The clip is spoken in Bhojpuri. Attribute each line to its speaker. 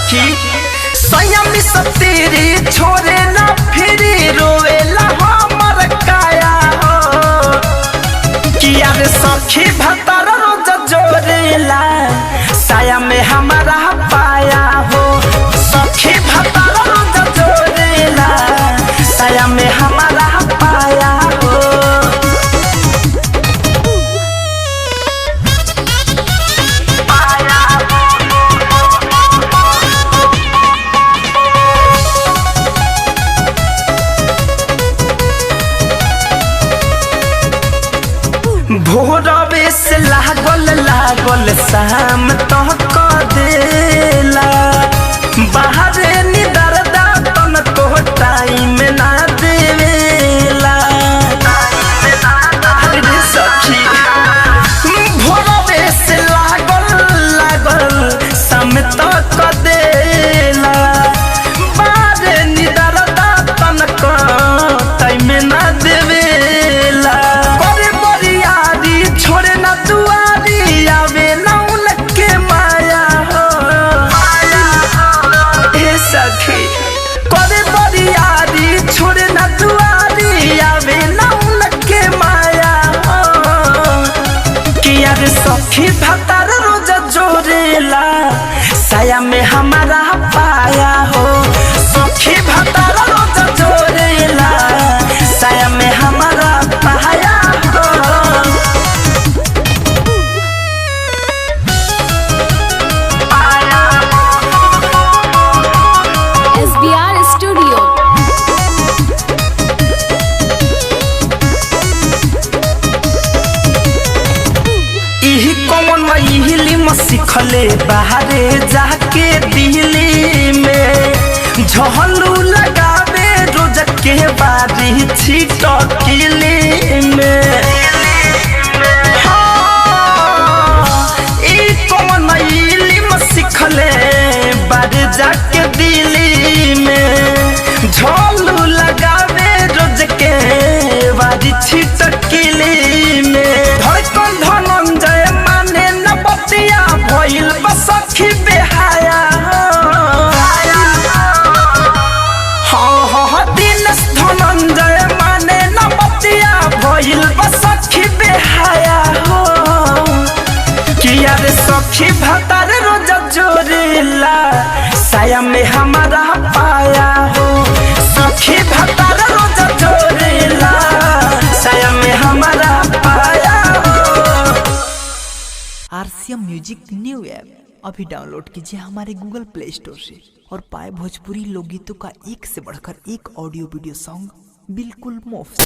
Speaker 1: सखी संयम सब तेरे छोरे ना फिरी रोएला हमर काया हो किया रे सखी भतर रोज जोरेला साया में हमारा पाया हो सखी भतर रोज जोरेला साया में हमारा पाया हो भोरवे से लागल लागल शाम तक देला बाहर निदर दातन को टाइम ना देवेला रे सखी भोरवे से लागल लागल शाम तक देला बाहर निदर दातन को टाइम ना देवेला छोड़े ना दुआरी आवे ना उनके माया हो ए सखी करे बरियारी छोड़े ना दुआरी आवे ना उनके माया हो किया रे सखी भतर रोज जोरेला साया में हमारा पाया हो सखी भतर रोज जोरेला साया में हमारा पाया हो सिखले बाहरे जाके दिल्ली में झहलू लगावे रोज के बारी छिटकिली में सिखले बाहरे जाके दिल्ली में झहलू लगावे रोज के बारी छिटकिली में धड़कन धनंजय माने न बतिया भइल बसखी बेहाया हाँ दिन धनंजय माने न बतिया भइल बसखी बेहाया हो किया रे सखी भतर रोज जोरेला साया में हमारा पाया हो सखी भतर रोज जोरेला साया में हमारा पाया हो।
Speaker 2: RCM म्यूजिक न्यू ऐप अभी डाउनलोड कीजिए हमारे गूगल प्ले स्टोर से और पाए भोजपुरी लोकगीतों का एक से बढ़कर एक ऑडियो वीडियो सॉन्ग बिल्कुल मुफ्त।